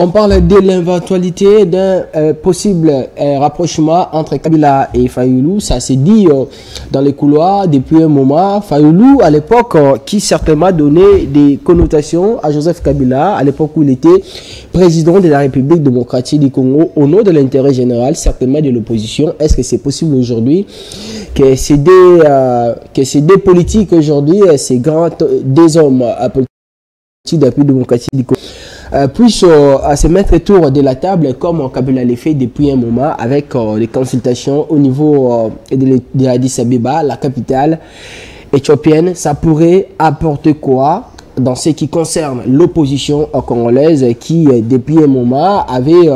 On parle de l'éventualité d'un possible rapprochement entre Kabila et Fayoulou. Ça s'est dit dans les couloirs depuis un moment. Fayoulou, à l'époque, qui certainement donnait des connotations à Joseph Kabila, à l'époque où il était président de la République démocratique du Congo, au nom de l'intérêt général, certainement de l'opposition. Est-ce que c'est possible aujourd'hui que ces deux politiques aujourd'hui, ces grands deux hommes politiques de la République démocratique du Congo, puissent se mettre autour de la table comme Kabila l'a fait depuis un moment avec des consultations au niveau de Addis Abeba, la capitale éthiopienne? Ça pourrait apporter quoi dans ce qui concerne l'opposition congolaise qui depuis un moment avait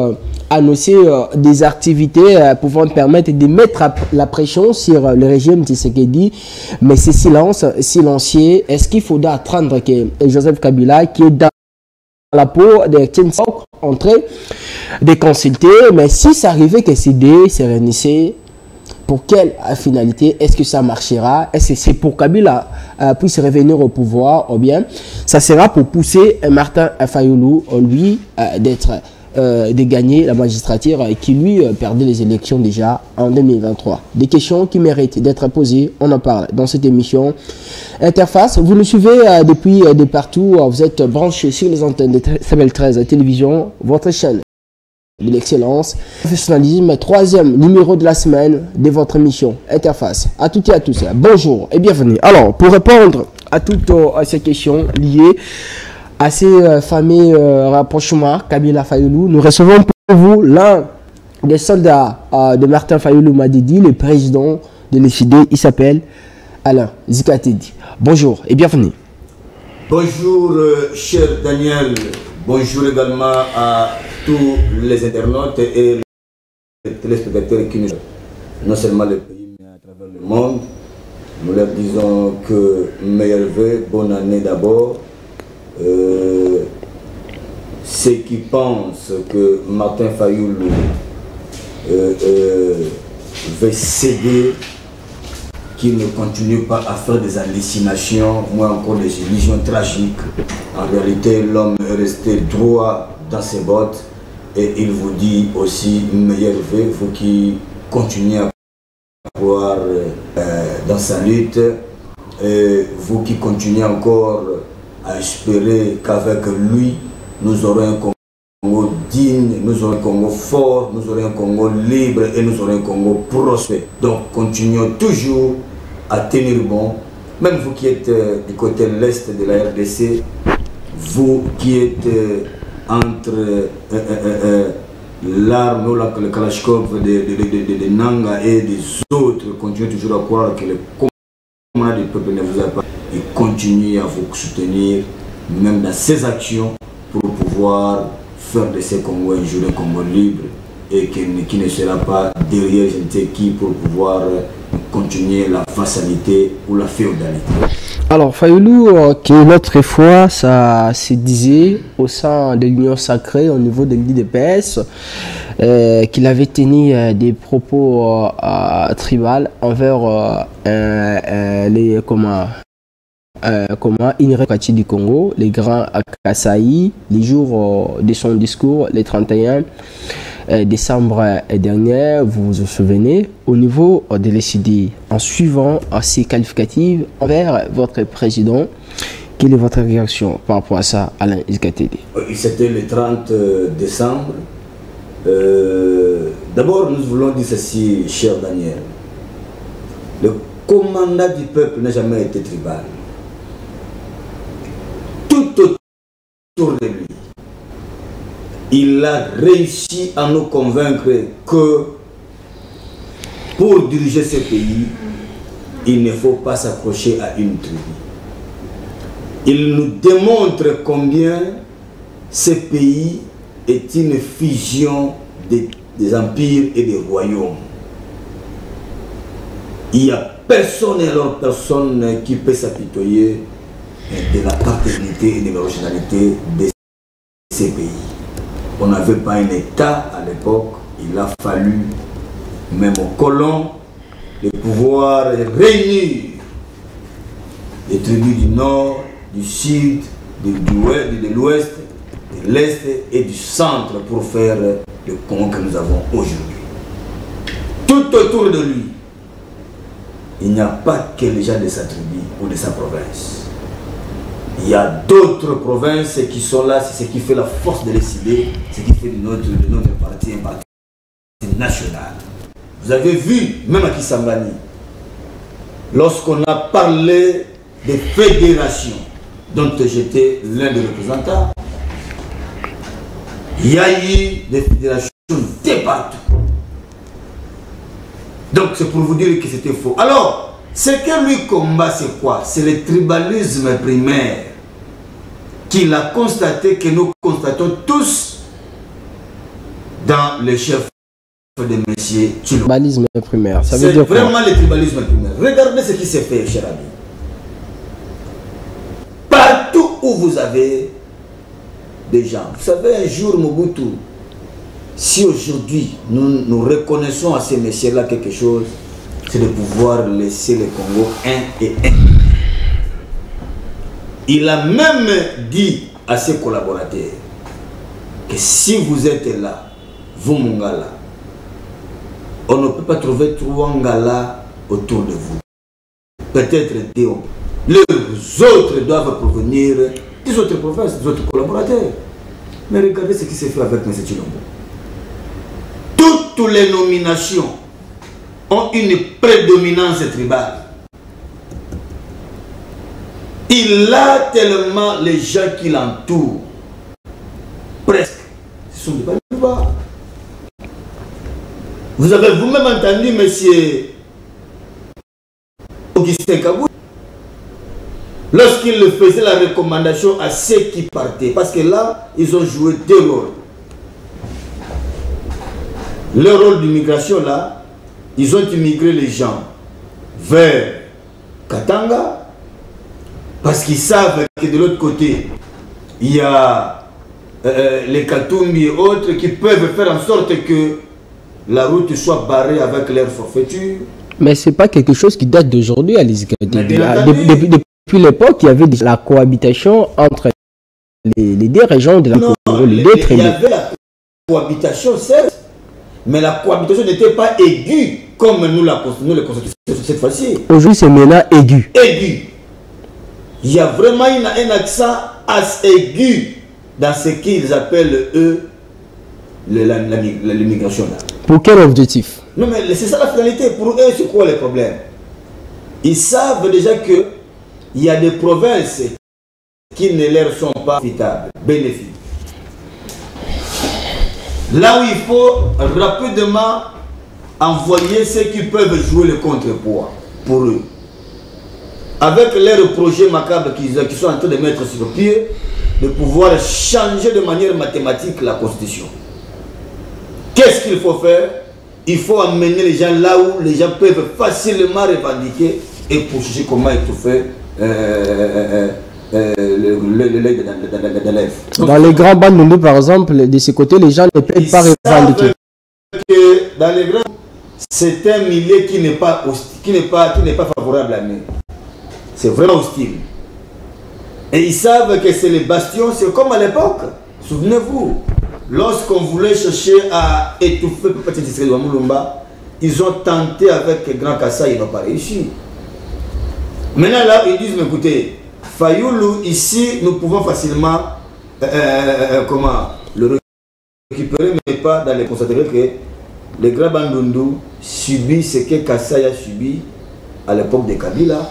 annoncé des activités pouvant permettre de mettre la pression sur le régime Tshisekedi, mais ce silence silencieux? Est-ce qu'il faudra attendre que Joseph Kabila, qui est dans la peau de Tinsok, entrer, de consulter, mais si ça arrivait que ces deux se réunissaient, pour quelle finalité? Est-ce que ça marchera? Est-ce que c'est pour Kabila puisse revenir au pouvoir, ou bien ça sera pour pousser Martin Fayoulou, lui, de gagner la magistrature qui lui perdait les élections déjà en 2023? Des questions qui méritent d'être posées, on en parle dans cette émission Interface. Vous nous suivez depuis de partout, vous êtes branchés sur les antennes de Sabel 13 Télévision, votre chaîne de l'excellence, professionnalisme, troisième numéro de la semaine de votre émission Interface. À toutes et à tous, bonjour et bienvenue. Alors, pour répondre à toutes ces questions liées à ces fameux rapprochements Kabila Fayoulou, nous recevons pour vous l'un des soldats de Martin Fayoulou Madidi, le président de l'EFID. Il s'appelle Alain Zikatedi. Bonjour et bienvenue. Bonjour cher Daniel, bonjour également à tous les internautes et les téléspectateurs qui nous non seulement le pays mais à travers le monde. Nous leur disons que meilleurs vœux, bonne année d'abord. Ceux qui pensent que Martin Fayoulou veut céder, qu'il ne continue pas à faire des hallucinations, moi encore des illusions tragiques. En réalité, l'homme est resté droit dans ses bottes et il vous dit aussi meilleur vœu, vous qui continuez à pouvoir dans sa lutte, et vous qui continuez encore à espérer qu'avec lui, nous aurons un Congo digne, nous aurons un Congo fort, nous aurons un Congo libre et nous aurons un Congo prospère. Donc continuons toujours à tenir bon, même vous qui êtes du côté l'est de la RDC, vous qui êtes entre l'arme ou le Kalachkov de Nanga et des autres, continuez toujours à croire que le commandant du peuple ne vous a pas, et continuez à vous soutenir, même dans ces actions, pour pouvoir faire de ces Congos un jour un Congo libre et qui ne sera pas derrière je ne sais qui pour pouvoir continuer la vassalité ou la féodalité. Alors Fayoulou, qui l'autre fois ça se disait au sein de l'Union sacrée au niveau de l'IDPS qu'il avait tenu des propos tribaux envers les Inré du Congo, les grands Kasaï, les jours de son discours, les 31 décembre dernier, vous vous souvenez, au niveau de l'ECD, en suivant ces qualificatifs envers votre président, quelle est votre réaction par rapport à ça, Alain Zikatedi? C'était le 30 décembre. D'abord, nous voulons dire ceci, cher Daniel. Le commandant du peuple n'a jamais été tribal. Tout autour de lui, il a réussi à nous convaincre que pour diriger ce pays, il ne faut pas s'accrocher à une tribu. Il nous démontre combien ce pays est une fusion des empires et des royaumes. Il n'y a personne et alors personne qui peut s'apitoyer de la paternité et de l'originalité de ces pays. On n'avait pas un État à l'époque, il a fallu, même aux colons, de pouvoir réunir les tribus du nord, du sud, de l'ouest, de l'Est et du centre pour faire le Congo que nous avons aujourd'hui. Tout autour de lui, il n'y a pas que les gens de sa tribu ou de sa province. Il y a d'autres provinces qui sont là, c'est ce qui fait la force de décider, ce qui fait de notre parti un parti national. Vous avez vu, même à Kisangani, lorsqu'on a parlé des fédérations dont j'étais l'un des représentants, il y a eu des fédérations de partout. Donc c'est pour vous dire que c'était faux. Alors, ce que lui combat, c'est quoi? C'est le tribalisme primaire qu'il a constaté, que nous constatons tous dans les chefs de messieurs. Tribalisme primaire, ça veut C'est dire quoi? vraiment le tribalisme primaire. Regardez ce qui s'est fait, cher ami. Partout où vous avez des gens, vous savez, un jour, Mobutu, si aujourd'hui nous reconnaissons à ces messieurs-là quelque chose, c'est de pouvoir laisser le Congo un et un. Il a même dit à ses collaborateurs que si vous êtes là, vous Mongala, on ne peut pas trouver trois Ngala autour de vous. Peut-être deux. Les autres doivent provenir des autres provinces, des autres collaborateurs. Mais regardez ce qui s'est fait avec M. Tshilombo. Toutes les nominations ont une prédominance tribale. Il a tellement les gens qui l'entourent. Presque. Ce sont des Baluba. Vous avez vous-même entendu M. Augustin Kabou lorsqu'il faisait la recommandation à ceux qui partaient. Parce que là, ils ont joué deux rôles. Le rôle d'immigration là, ils ont immigré les gens vers Katanga parce qu'ils savent que de l'autre côté, il y a les Katumbi et autres qui peuvent faire en sorte que la route soit barrée avec leur forfaiture. Mais ce n'est pas quelque chose qui date d'aujourd'hui, Alice Gadi. Depuis l'époque, il y avait la cohabitation entre les deux régions de la Congo, les deux tribus. Il y avait la cohabitation, certes, mais la cohabitation n'était pas aiguë comme nous le constatons cette fois-ci. Aujourd'hui, c'est maintenant aigu. Aigu. Il y a vraiment un accent assez aigu dans ce qu'ils appellent, eux, l'immigration. Pour quel objectif? Non, mais c'est ça la finalité. Pour eux, c'est quoi les problèmes? Ils savent déjà que il y a des provinces qui ne leur sont pas profitables, bénéfiques. Là où il faut rapidement envoyer ceux qui peuvent jouer le contrepoids pour eux. Avec leurs projets macabres qu'ils sont en train de mettre sur pied, de pouvoir changer de manière mathématique la Constitution. Qu'est-ce qu'il faut faire? Il faut amener les gens là où les gens peuvent facilement revendiquer et pour chercher comment étouffer l'œil de l'œuf. Dans les grands bandes, par exemple, de ce côté, les gens ne peuvent pas revendiquer. Que dans les grands, c'est un milieu qui n'est pas favorable à nous. C'est vraiment hostile. Et ils savent que c'est les bastions, c'est comme à l'époque. Souvenez-vous, lorsqu'on voulait chercher à étouffer le petit district de Mulumba, ils ont tenté avec Grand Kassa, ils n'ont pas réussi. Maintenant là, ils disent, mais écoutez, Fayoulou, ici, nous pouvons facilement le récupérer, mais pas dans les constater que les Grands Bandundu subissent ce que Kassa a subi à l'époque de Kabila.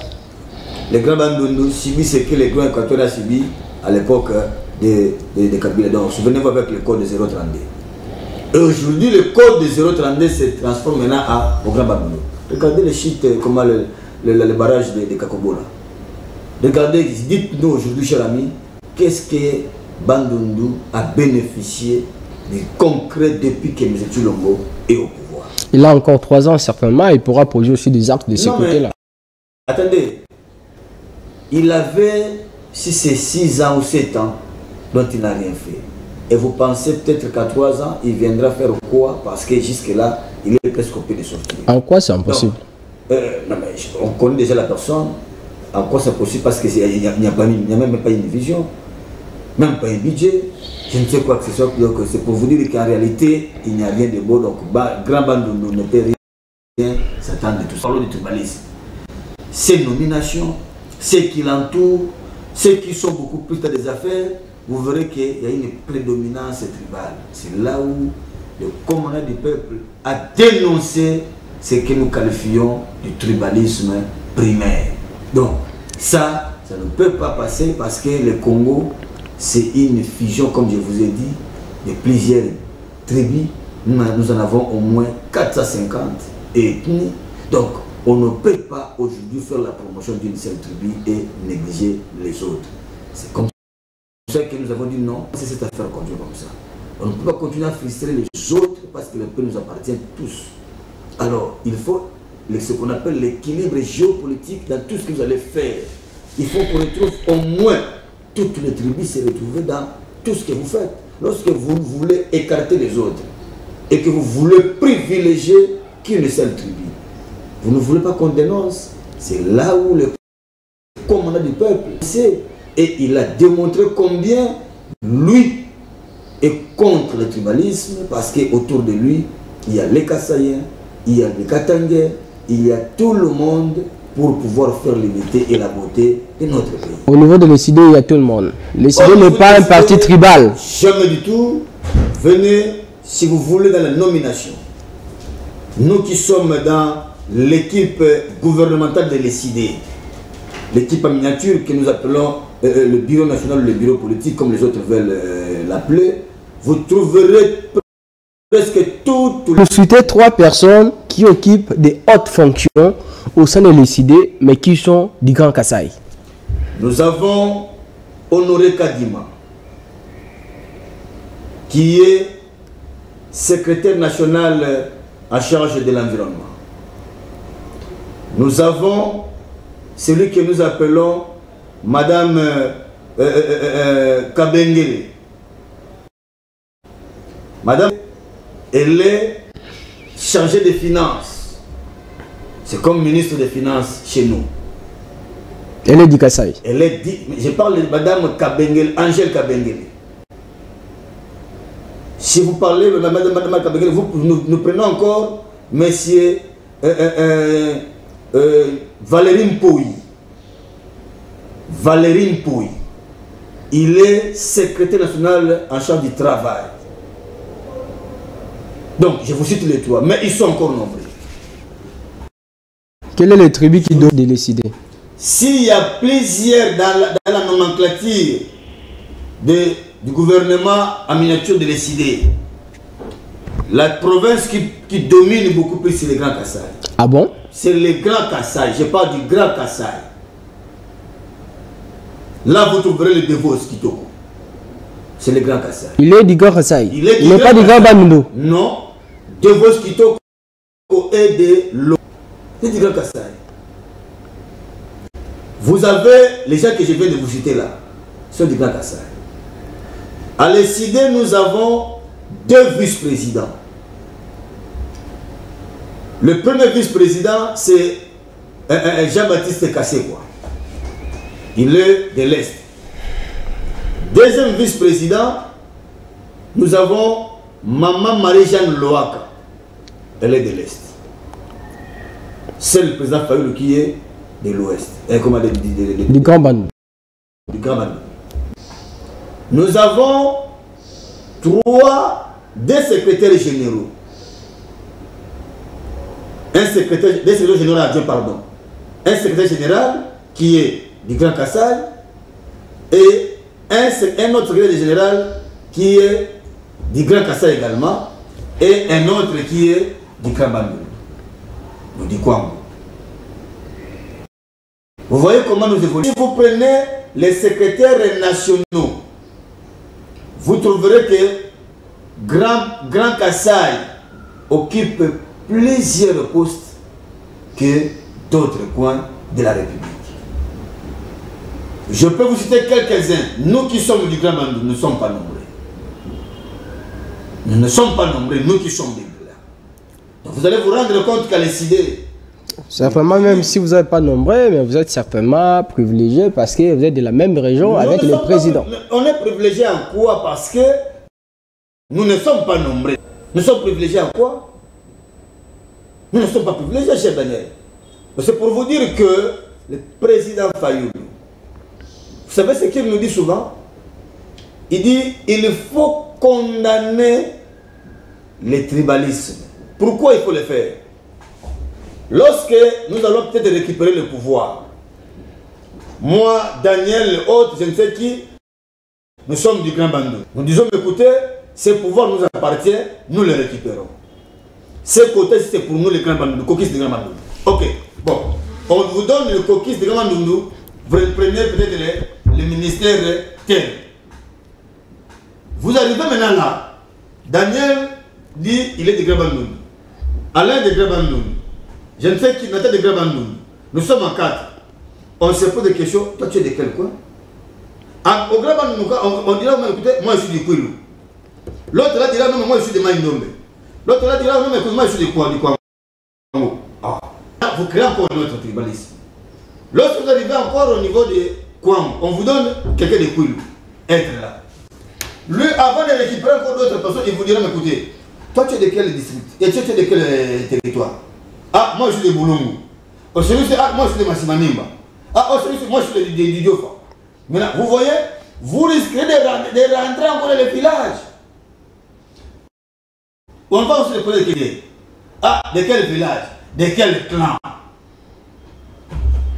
Les Grands Bandundu subissent ce que les Grands Équatoriens a subi à l'époque de Kabila. Donc, souvenez-vous avec le code de 032. Et aujourd'hui, le code de 032 se transforme maintenant au Grand Bandundu. Regardez les sites, comment le barrage de Kakobola. Regardez, dites-nous aujourd'hui, chers amis, qu'est-ce que Bandundu a bénéficié du concret depuis que M. Tshilombo est au pouvoir. Il a encore 3 ans, certainement, il pourra poser aussi des actes de ce côté-là. Attendez, il avait, si c'est 6 ans ou 7 ans, dont il n'a rien fait. Et vous pensez peut-être qu'à 3 ans, il viendra faire quoi? Parce que jusque-là, il est presque au pied de sortir. En quoi c'est impossible? Non, mais on connaît déjà la personne. En quoi c'est possible? Parce qu'il n'y a même pas une vision. même pas un budget, je ne sais quoi que ce soit. Donc c'est pour vous dire qu'en réalité, il n'y a rien de beau. Donc, grand bande ne peut rien s'attendre de tout ça. Parlons du tribalisme. Ces nominations, ceux qui l'entourent, ceux qui sont beaucoup plus dans des affaires, vous verrez qu'il y a une prédominance tribale. C'est là où le commandant du peuple a dénoncé ce que nous qualifions du tribalisme primaire. Donc, ça ne peut pas passer parce que le Congo, c'est une fusion, comme je vous ai dit, de plusieurs tribus. Nous en avons au moins 450 ethnies. Donc, on ne peut pas aujourd'hui faire la promotion d'une seule tribu et négliger les autres. C'est comme ça que nous avons dit non, c'est cette affaire continue comme ça. On ne peut pas continuer à frustrer les autres parce que le peuple nous appartient tous. Alors, il faut ce qu'on appelle l'équilibre géopolitique dans tout ce que vous allez faire. Il faut qu'on retrouve au moins toutes les tribus se retrouver dans tout ce que vous faites. Lorsque vous voulez écarter les autres et que vous voulez privilégier qu'une seule tribu, vous ne voulez pas qu'on dénonce. C'est là où le commandant du peuple sait. Et il a démontré combien lui est contre le tribalisme parce qu'autour de lui, il y a les Kassaïens, il y a les Katangais, il y a tout le monde pour pouvoir faire l'unité et la beauté de notre pays. Au niveau de l'ECD, il y a tout le monde. L'ECD n'est pas un parti tribal. Jamais du tout. Venez, si vous voulez, dans la nomination. Nous qui sommes dans l'équipe gouvernementale de l'ECD, l'équipe en miniature que nous appelons le bureau national, le bureau politique, comme les autres veulent l'appeler, vous trouverez presque toutes... Vous citez 3 personnes qui occupent des hautes fonctions au sein de l'ECD, mais qui sont du Grand Kasaï. Nous avons Honoré Kadima, qui est secrétaire national en charge de l'environnement. Nous avons celui que nous appelons Madame Kabengele. Madame, elle est chargée des finances. C'est comme ministre des Finances chez nous. Elle est du Kasaï. Elle est dit, je parle de Madame Kabengele, Angèle Kabengele. Si vous parlez de Madame Kabengele, nous prenons encore Monsieur Valérine Pouy. Valérine Pouy. Il est secrétaire national en charge du travail. Donc, je vous cite les 3, mais ils sont encore nombreux. Quelle est la tribu qui doit décider? S'il y a plusieurs dans la nomenclature du gouvernement en miniature de l'ECD, la province qui domine beaucoup plus, c'est le Grand Kasaï. Ah bon? C'est le Grand Kasaï. Je parle du Grand Kasaï. Là, vous trouverez le Devos Kitoko. C'est le Grand Kasaï. Il est du Grand Kasaï. Il n'est pas du Grand Bandundu. Non. Devos Kitoko est de l'eau. C'est du Grand Kasaï. Vous avez les gens que je viens de vous citer là. Sont du Grand Kasaï. À l'ECD, nous avons 2 vice-présidents. Le premier vice-président, c'est Jean-Baptiste Kassekwa. Il est de l'Est. Deuxième vice-président, nous avons Maman Marie-Jeanne Loaka. Elle est de l'Est. C'est le président Fayoulou qui est de l'Ouest. Du Grand Bandundu. Du Grand Bandundu. Nous avons 2 secrétaires généraux. Des secrétaires généraux adjoints, pardon. Un secrétaire général qui est du Grand Kasaï et un autre secrétaire général qui est du Grand Kasaï également et un autre qui est du Grand Bandundu. Vous dites quoi? Vous voyez comment nous évoluons. Si vous prenez les secrétaires nationaux, vous trouverez que Grand Kasaï occupe plusieurs postes que d'autres coins de la République. Je peux vous citer quelques-uns. Nous qui sommes du Grand Bandundu, nous ne sommes pas nombreux. Nous ne sommes pas nombreux, nous qui sommes des Blancs. Donc vous allez vous rendre compte qu'à l'ECD, Certainement, même si vous n'êtes pas nombreux, mais vous êtes certainement privilégiés parce que vous êtes de la même région avec le président. On est privilégiés en quoi? Parce que nous ne sommes pas nombreux. Nous sommes privilégiés en quoi? Nous ne sommes pas privilégiés, cher Daniel. C'est pour vous dire que le président Fayoulou, vous savez ce qu'il nous dit souvent? Il dit il faut condamner les tribalismes. Pourquoi il faut le faire? Lorsque nous allons peut-être récupérer le pouvoir, moi, Daniel, autres, je ne sais qui, nous sommes du Grand Bandou. Nous disons, écoutez, ce pouvoir nous appartient, nous le récupérons. Ce côté, c'est pour nous le Grand Bandou, le coquille du Grand Bandou. Ok, bon, on vous donne le coquille du Grand Bandou, vous prenez peut-être le ministère tel. Vous arrivez maintenant là, Daniel dit il est de Grand Bandou. Alain de Grand Bandou. Je ne sais qui, Nathan de Grand Bandou. Nous sommes en 4. On se pose des questions. Toi, tu es de quel coin? Au Grand Bandou, on dira, écoutez, moi je suis du Kouilou. L'autre là dira, non, mais moi je suis de Maïndombe. L'autre là dira, non, mais moi je suis de quoi? Ah. Vous créez encore notre tribalisme. Lorsque vous arrivez encore au niveau de Kouam, on vous donne quelqu'un de Kouilou. Être là. Lui, avant de récupérer encore d'autres personnes, il vous dira, mais écoutez, toi tu es de quel district? Et tu es de quel territoire? Ah, moi je suis de Boulongo. Celui-ci, ah, moi je suis de Massimanimba. Ah, celui-ci, moi je suis de Diofa. Maintenant, vous voyez, vous risquez de rentrer encore dans les villages. On va aussi les poser des questions. Ah, de quel village? De quel clan?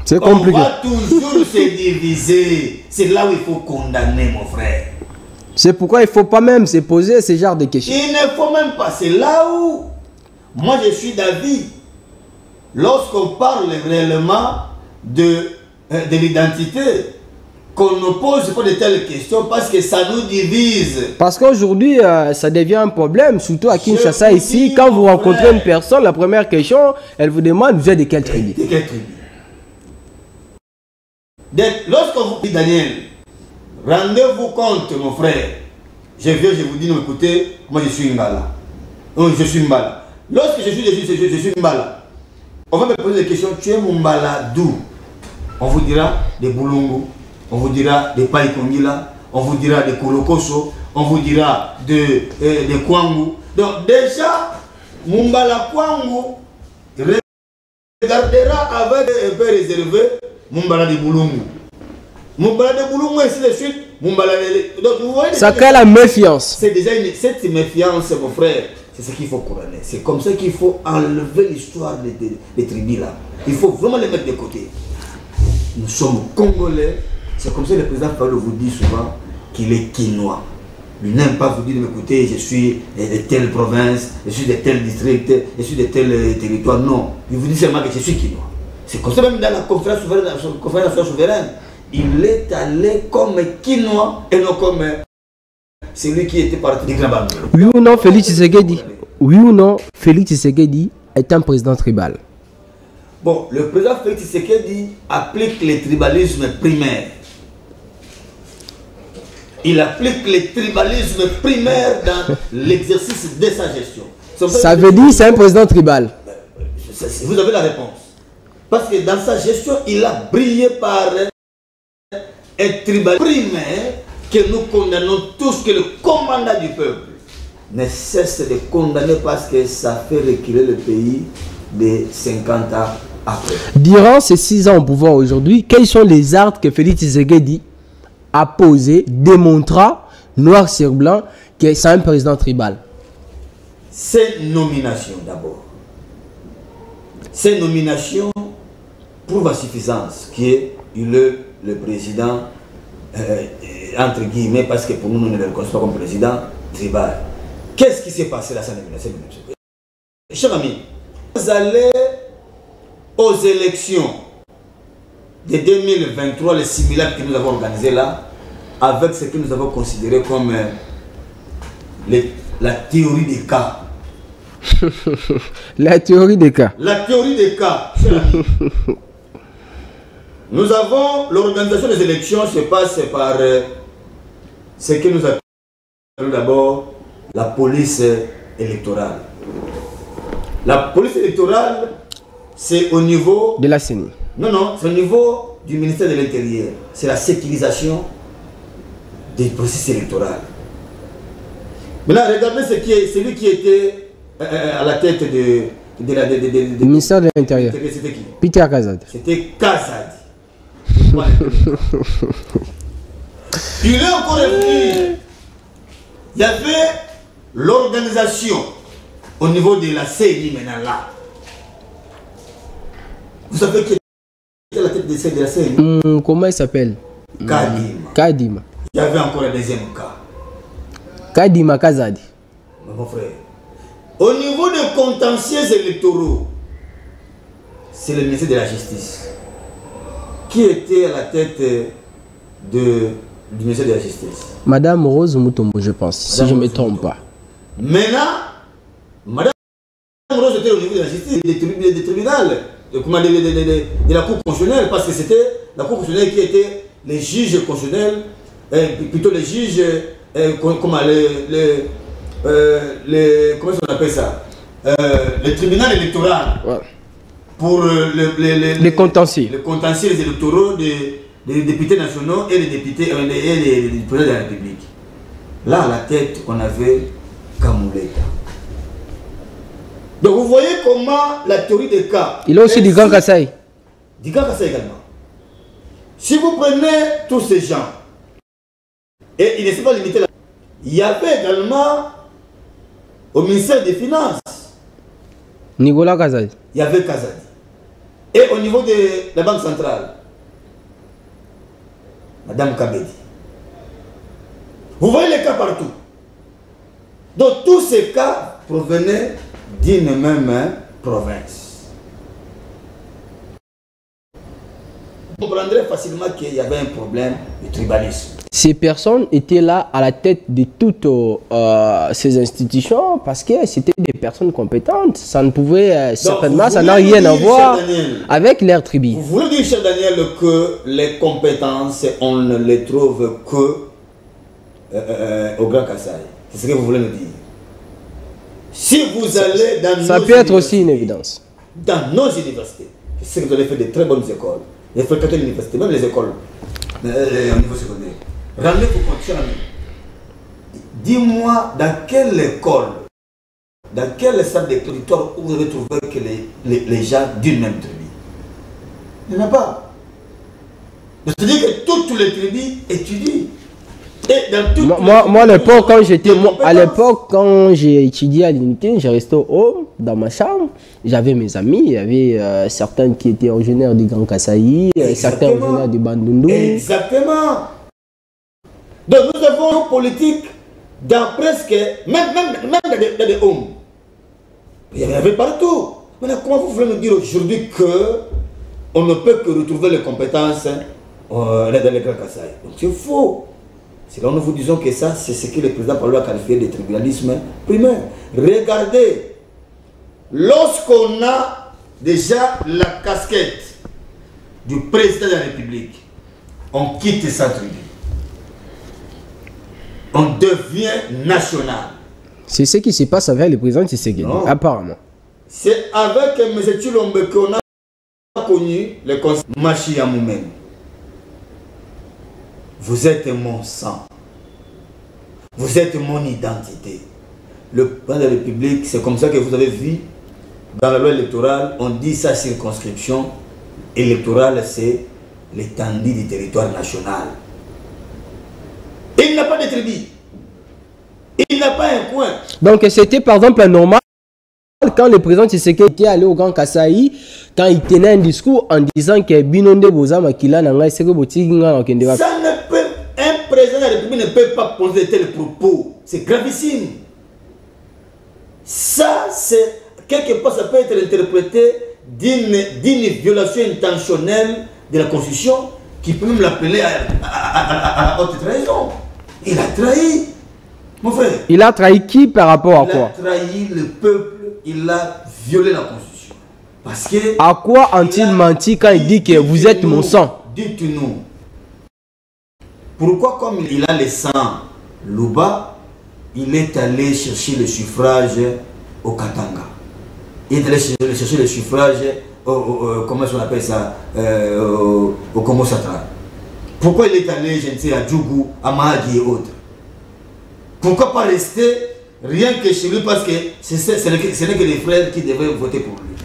C'est compliqué. On va toujours se diviser. C'est là où il faut condamner, mon frère. C'est pourquoi il ne faut pas même se poser ce genre de questions. Il ne faut même pas. C'est là où moi je suis d'avis. Lorsqu'on parle réellement de l'identité, qu'on ne pose pas de telles questions parce que ça nous divise. Parce qu'aujourd'hui, ça devient un problème, surtout à Kinshasa ici. Quand vous rencontrez une personne, la première question, elle vous demande, vous êtes de quelle tribu? De quelle tribu? Lorsqu'on vous dit, Daniel, rendez-vous compte, mon frère. Je viens, je vous dis, non, écoutez, moi je suis Mbala. Non, je suis Mbala. Lorsque je suis Mbala, on va me poser des questions. Tu es Mbala d'où? On vous dira de Boulongo, on vous dira de Paikongila, on vous dira de Kolokoso, on vous dira de Kwangu. Donc déjà, Mbala Kwangu regardera avec un peu réservé Mbala de Boulongo. Mbala de Boulongo, ainsi de suite. Donc, vous voyez, ça crée la méfiance. C'est déjà cette méfiance, mon frère. C'est ce qu'il faut couronner. C'est comme ça qu'il faut enlever l'histoire des tribus là. Il faut vraiment les mettre de côté. Nous sommes Congolais. C'est comme ça que le président Fayoulou vous dit souvent qu'il est Quinois. Il n'aime pas vous dire, écoutez, je suis de telle province, je suis de tel district, je suis de tel territoire. Non. Il vous dit seulement que je suis Quinois. C'est comme ça même dans la conférence souveraine. Il est allé comme Quinois et non comme celui qui était parti du Grand Bandou. Oui ou non, Félix Tshisekedi? Oui ou non, Félix Tshisekedi est un président tribal? Bon, le président Félix Tshisekedi applique le tribalisme primaire. Il applique le tribalisme primaire dans l'exercice de sa gestion. Ça veut dire que c'est un président tribal. Vous avez la réponse. Parce que dans sa gestion, il a brillé par un tribal primaire que nous condamnons tous, que le commandant du peuple ne cesse de condamner parce que ça fait reculer le pays de 50 ans après. Durant ces 6 ans au pouvoir aujourd'hui, quels sont les actes que Félix Tshisekedi a posés, démontrant noir sur blanc que c'est un président tribal? Ces nominations d'abord. Ces nominations prouvent à suffisance qu'il est le président, entre guillemets, parce que pour nous, nous ne le reconnaissons pas comme président tribal. Qu'est-ce qui s'est passé là, cette nomination? Chers amis, vous allez aux élections de 2023, les simulacres que nous avons organisés là, avec ce que nous avons considéré comme la théorie des cas. La théorie des cas. La théorie des cas, chers amis. Nous avons l'organisation des élections se passe par ce que nous appelons d'abord la police électorale. La police électorale c'est au niveau de la CENI. Non, non, c'est au niveau du ministère de l'Intérieur. C'est la sécurisation des processus électoraux. Maintenant, regardez celui qui était à la tête du ministère de l'Intérieur. C'était qui? Peter Kazadi. C'était Kazadi. Il est encore revenu. Il y avait l'organisation au niveau de la CENI maintenant là. Vous savez qui était à la tête de la CENI? Comment il s'appelle? Kadima. Kadima. Il y avait encore un deuxième cas. Kadima Kazadi. Mon frère. Au niveau des contentieux électoraux, c'est le ministère de la Justice qui était à la tête du ministère de la Justice. Madame Rose Mutombo, je pense, Madame si je ne me Rose trompe Mutombo. pas. Maintenant, Madame Rose était au niveau de la justice, des tribunaux, de la Cour constitutionnelle, parce que c'était la Cour constitutionnelle qui était les juges constitutionnels, plutôt les juges, comment on appelle ça, le tribunal électoral, ouais. Pour les contentieux. Les contentieux électoraux des députés nationaux et les députés et les présidents de la République. Là, à la tête, on avait Kamouleta. Donc, vous voyez comment la théorie des cas... Il a aussi du Grand Kassai. Du Grand Kassai également. Si vous prenez tous ces gens, et il ne s'est pas limité là, il y avait également au ministère des Finances. Nicolas Kazadi. Il y avait Kazadi. Et au niveau de la Banque centrale, Madame Kabedi. Vous voyez les cas partout. Donc tous ces cas provenaient d'une même province. Vous comprendrez facilement qu'il y avait un problème de tribalisme. Ces personnes étaient là à la tête de toutes ces institutions parce que c'était des personnes compétentes. Ça ne pouvait certainement, ça n'a rien à voir avec leur tribu. Vous voulez dire, cher Daniel, que les compétences, on ne les trouve que au Grand Kassai. C'est ce que vous voulez nous dire. Si vous allez dans ça peut être aussi une évidence. Dans nos universités, je sais que vous avez fait de très bonnes écoles. Vous avez fréquenté l'université, même les écoles au niveau secondaire. Rendez-vous compte, dis-moi dans quelle école, dans quelle salle de territoire où vous avez trouvé que les gens d'une même tribu. Il n'y en a pas. C'est-à-dire que toutes les tribus étudient. Et dans toutes moi à l'époque, quand j'ai étudié à l'unité, j'ai resté haut dans ma chambre. J'avais mes amis, il y avait certains qui étaient originaires du Grand Kassai, certains originaires du Bandundu. Exactement. Donc nous avons une politique dans presque, même dans des hommes. Il y en avait partout. Maintenant, comment vous voulez nous dire aujourd'hui qu'on ne peut que retrouver les compétences dans les Grands Kassai? Donc c'est faux. C'est là où nous vous disons que ça, c'est ce que le président Palou a qualifié de tribunalisme primaire. Regardez, lorsqu'on a déjà la casquette du président de la République, on quitte sa tribu. On devient national. C'est ce qui se passe avec le président Tshisekedi, apparemment. C'est avec M. Tshilombe qu'on a connu le conseil Machia Moumen. Vous êtes mon sang. Vous êtes mon identité. Le président de la République, c'est comme ça que vous avez vu dans la loi électorale, on dit sa circonscription électorale, c'est l'étendue du territoire national. Il n'a pas de tribu. Il n'a pas un coin. Donc c'était par exemple normal quand le président Tshisekedi était allé au Grand Kassai, quand il tenait un discours en disant que Binonde Boza Makila n'anga seko botinga na kende wa. Ça ne peut, un président de la République ne peut pas poser de tels propos. C'est gravissime. Ça, c'est quelque part, ça peut être interprété d'une violation intentionnelle de la Constitution qui peut même l'appeler à haute trahison. Il a trahi, mon frère. Il a trahi qui par rapport à quoi? Il a trahi le peuple, il a violé la Constitution. Parce que... À quoi ont-ils menti quand il dit que vous êtes mon sang? Dites-nous. Pourquoi comme il a le sang Louba, il est allé chercher le suffrage au Katanga? Il est allé chercher le suffrage comment on appelle ça, au Congo central? Pourquoi il est allé, je ne sais, à Djougou, à Mahagi et autres? Pourquoi pas rester rien que chez lui, parce que ce n'est que les frères qui devaient voter pour lui?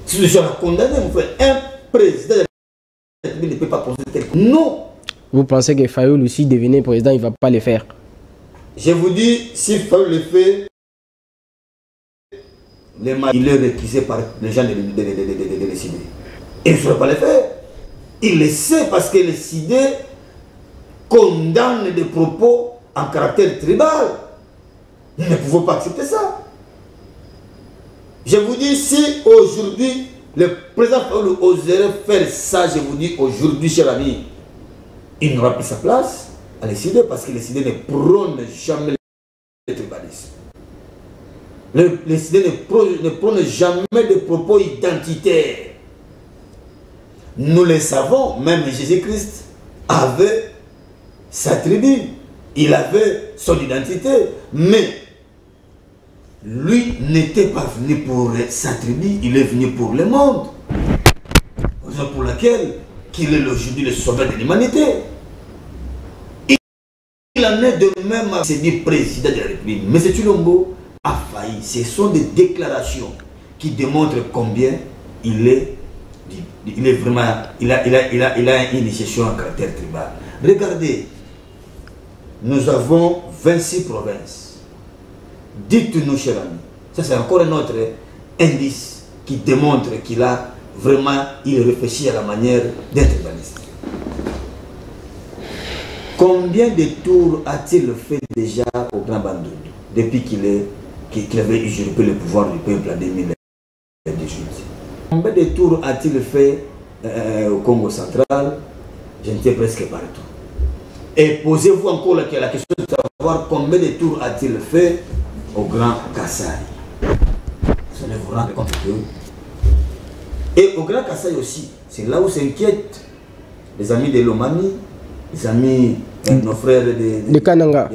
Si je suis condamné, mon frère, un président de la République ne peut pas penser tel. Non! Vous pensez que Fayoulou, aussi devenir président, il ne va pas le faire? Je vous dis, si Fayoulou le fait, il est réquisé par les gens de décider. Il ne saurait pas le faire. Il le sait parce que les CID condamnent des propos en caractère tribal. Nous ne pouvons pas accepter ça. Je vous dis, si aujourd'hui, le président Fayoulou oserait faire ça, je vous dis aujourd'hui, cher ami, il n'aura plus sa place à les CID parce que les CID ne prônent jamais le tribalisme. Les CID ne prônent jamais de propos identitaires. Nous le savons, même Jésus-Christ avait sa tribu, il avait son identité, mais lui n'était pas venu pour sa tribu, il est venu pour le monde. Raison pour laquelle qu'il est aujourd'hui le sauveur de l'humanité. Il en est de même à se dire président de la République. Mais M. Tshilombo a failli. Ce sont des déclarations qui démontrent combien il est vraiment, il a une gestion en caractère tribal. Regardez, nous avons 26 provinces. Dites-nous, chers amis, ça c'est encore un autre indice qui démontre qu'il a vraiment, il réfléchit à la manière d'être tribaliste. Combien de tours a-t-il fait déjà au Grand Bandundu depuis qu'il avait usurpé le pouvoir du peuple en 2018? Combien de tours a-t-il fait au Congo central? Je ne sais presque partout. Et posez-vous encore la question de savoir combien de tours a-t-il fait au Grand Kassai. Vous allez vous rendre compte que... Et au Grand Kassai aussi, c'est là où s'inquiètent les amis de Lomami, les amis, nos frères de Kananga,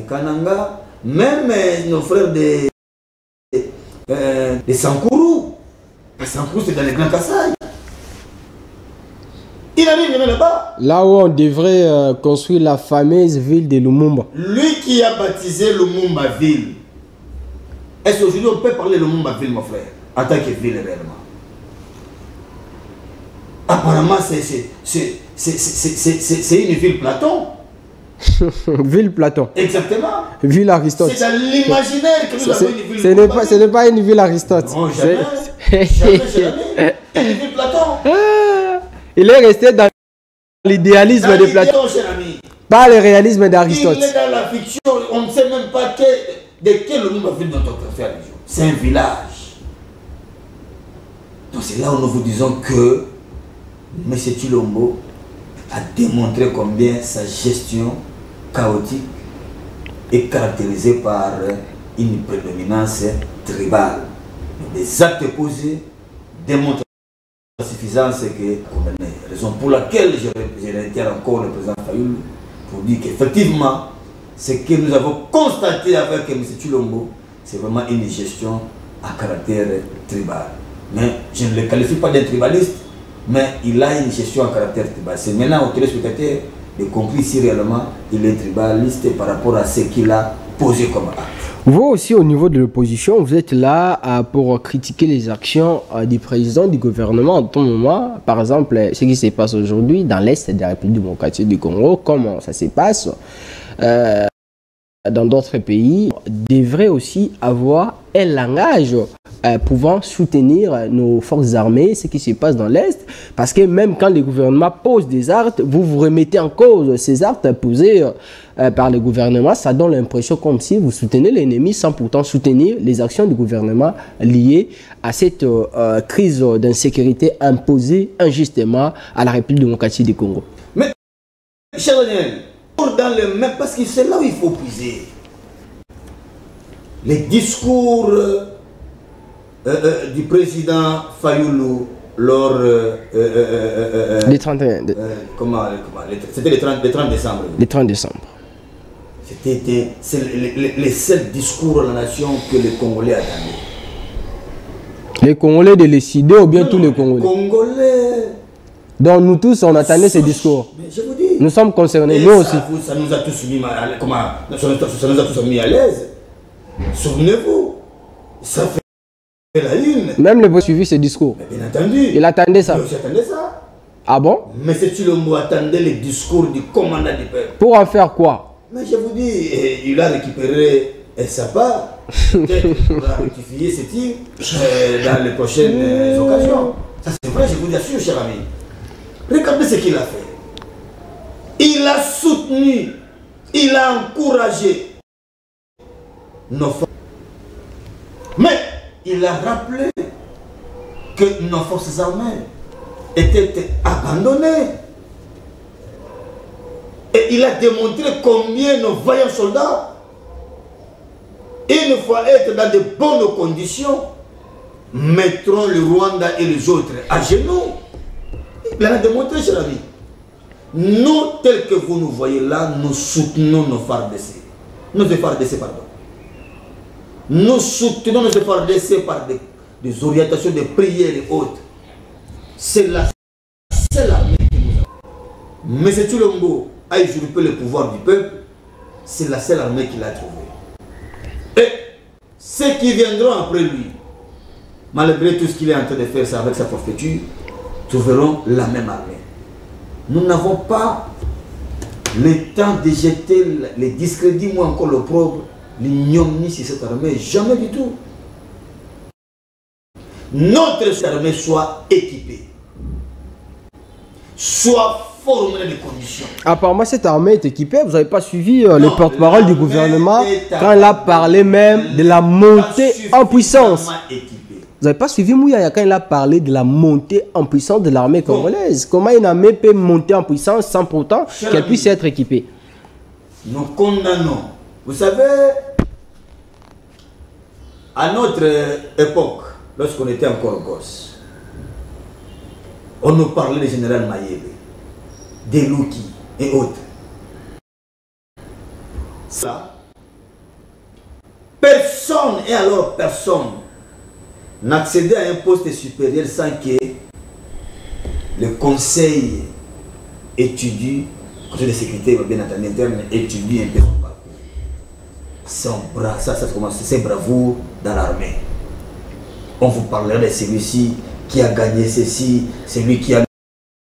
même nos frères de Sankourou. Sankourou, c'est dans le Grand Kassai. Il arrive là-bas. Là où on devrait construire la fameuse ville de Lumumba. Lui qui a baptisé Lumumba ville. Est-ce qu'aujourd'hui on peut parler de Lumumba ville, mon frère, en tant que ville réellement? Apparemment, c'est une ville Platon. Ville Platon. Exactement. Ville Aristote. C'est dans l'imaginaire que nous avons une ville. Ce n'est pas une ville Aristote. Non, jamais. Jamais. Une ville Platon. Il est resté dans l'idéalisme de Platon. Pas le réalisme d'Aristote. Il est dans la fiction. On ne sait même pas de quel Lumumba ville dont on fait allusion. C'est un village. Donc c'est là où nous vous disons que M. Tshilombo a démontré combien sa gestion chaotique est caractérisée par une prédominance tribale. Les actes posés démontrent la suffisance que vous menez. Raison pour laquelle je réitère encore le président Fayoulou pour dire qu'effectivement, ce que nous avons constaté avec M. Tshilombo, c'est vraiment une gestion à caractère tribal. Mais je ne le qualifie pas d'un tribaliste, mais il a une gestion à caractère tribal. C'est maintenant au téléspectateur de conclure si réellement il est tribaliste par rapport à ce qu'il a posé comme acte. Vous aussi, au niveau de l'opposition, vous êtes là pour critiquer les actions du président du gouvernement en tout moment. Par exemple, ce qui se passe aujourd'hui dans l'Est de la République démocratique du Congo, comment ça se passe dans d'autres pays, devrait aussi avoir un langage pouvant soutenir nos forces armées, ce qui se passe dans l'Est, parce que même quand le gouvernement pose des actes, vous vous remettez en cause ces actes posés par le gouvernement. Ça donne l'impression comme si vous soutenez l'ennemi sans pourtant soutenir les actions du gouvernement liées à cette crise d'insécurité imposée injustement à la République démocratique du Congo. Mais, cher Daniel, dans le même, parce que c'est là où il faut puiser. Les discours du président Fayoulou lors les 31 c'était le 30 décembre. Le 30 décembre. C'était les seuls discours à la nation que les Congolais attendaient. Les Congolais de décider ou bien tous les Congolais? Congolais. Donc nous tous, on attendait ces discours. Mais je vous dis. Nous sommes concernés, Et nous ça, aussi. ça nous a tous mis à l'aise. Ça nous a tous mis à l'aise. Souvenez-vous. Ça fait la une. Même le suivi ces discours. Mais bien entendu. Il attendait ça. J'attendais ça. Ah bon? Mais c'est-tu le mot attendait le discours du commandant du peuple? Pour en faire quoi? Mais je vous dis, il a récupéré sa part. Peut-être qu'il pourra rectifier ce tir dans les prochaines occasions. Ça c'est vrai, je vous assure, cher ami. Regardez ce qu'il a fait. Il a soutenu, il a encouragé nos forces. Mais il a rappelé que nos forces armées étaient abandonnées. Et il a démontré combien nos vaillants soldats, une fois être dans de bonnes conditions, mettront le Rwanda et les autres à genoux. Il a démontré, cher ami. Nous, tels que vous nous voyez là, nous soutenons nos FARDC. Nos FARDC, pardon. Nous soutenons nos FARDC par des orientations de prières et autres. C'est la seule armée que nous avons. Mais c'est tout le mot a usurpé le pouvoir du peuple. C'est la seule armée qu'il a trouvée. Et ceux qui viendront après lui, malgré tout ce qu'il est en train de faire avec sa forfaiture, trouveront la même armée. Nous n'avons pas le temps de jeter les discrédits, ou encore l'opprobre, l'ignominie sur cette armée. Jamais du tout. Notre armée soit équipée, soit formée dans des conditions. Apparemment, cette armée est équipée. Vous n'avez pas suivi le porte-parole du gouvernement quand il a parlé même de la montée en puissance. Vous n'avez pas suivi Mouyaya quand il a parlé de la montée en puissance de l'armée congolaise. Comment une armée peut monter en puissance sans pourtant qu'elle puisse être équipée? Nous condamnons. Vous savez, à notre époque, lorsqu'on était encore gosse, on nous parlait du général Mayele, des Louki et autres. Ça, personne, et alors personne, n'accédait à un poste supérieur sans que le conseil étudie, le conseil de sécurité, bien entendu, interne, étudie un peu son parcours. C'est bravoure dans l'armée. On vous parlera de celui-ci qui a gagné ceci, celui qui a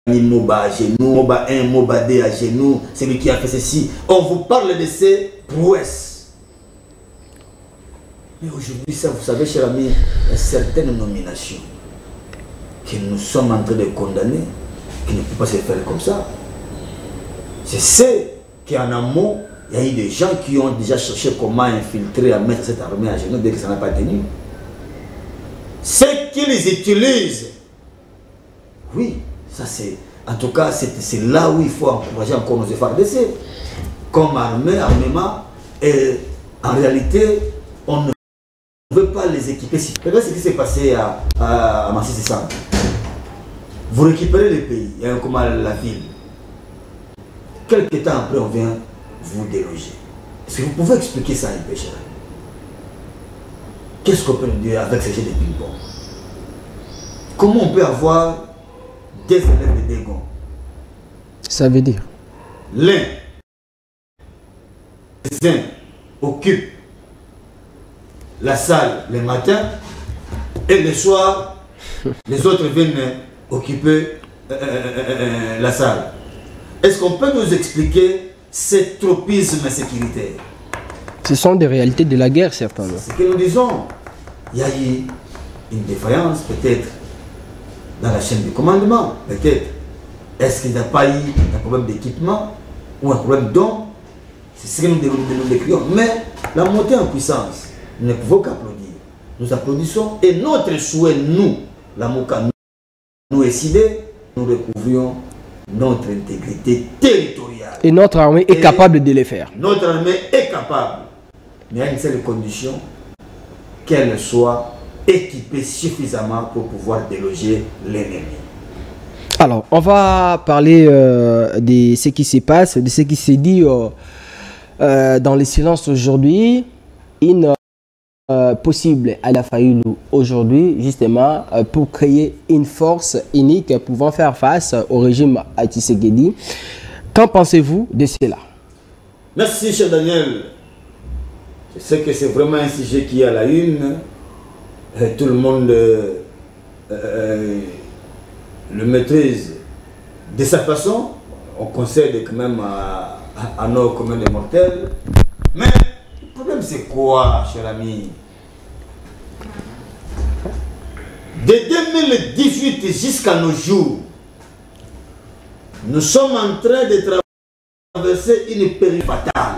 mis Moba à genoux, Moba 1, Moba 2 à genoux, celui qui a fait ceci. On vous parle de ces prouesses. Mais aujourd'hui, ça, vous savez, cher ami, il y a certaines nominations que nous sommes en train de condamner, qui ne peuvent pas se faire comme ça. C'est ce qu'en amont, il y a eu des gens qui ont déjà cherché comment infiltrer, à mettre cette armée à genoux dès que ça n'a pas tenu. Ce qu'ils utilisent, oui, ça c'est, en tout cas, c'est là où il faut encourager encore nos FARDC. Comme armement, et en réalité, on ne veut pas les équiper. Regardez ce qui s'est passé à Masisi Centre. Vous récupérez le pays, il y a comme la ville. Quelques temps après, on vient vous déloger. Est-ce que vous pouvez expliquer ça à un pécheur? Qu'est-ce qu'on peut nous dire avec ces jeux de ping-pong? Comment on peut avoir des élèves de Dégon? Ça veut dire L'un occupe la salle le matin et le soir, les autres viennent occuper la salle. Est-ce qu'on peut nous expliquer ce tropisme sécuritaire? Ce sont des réalités de la guerre, certainement. C'est ce que nous disons. Il y a eu une défaillance, peut-être, dans la chaîne de commandement. Peut-être. Est-ce qu'il n'y a pas eu un problème d'équipement ou un problème d'homme? C'est ce que nous décrions. Mais la montée en puissance, nous ne pouvons qu'applaudir. Nous applaudissons et notre souhait, nous, la MOCA, nous décider, nous recouvrions notre intégrité territoriale. Et notre armée est capable de les faire. Notre armée est capable. Mais à une seule condition, qu'elle soit équipée suffisamment pour pouvoir déloger l'ennemi. Alors, on va parler de ce qui se passe, de ce qui s'est dit dans les silences aujourd'hui. Une possible à la Fayulu aujourd'hui, justement, pour créer une force unique pouvant faire face au régime à Tshisekedi. Qu'en pensez-vous de cela? Merci, cher Daniel. Je sais que c'est vraiment un sujet qui est à la une. Tout le monde le maîtrise de sa façon. On concède quand même à nos communs des mortels. Mais le problème, c'est quoi, cher ami? De 2018 jusqu'à nos jours, nous sommes en train de traverser une période fatale.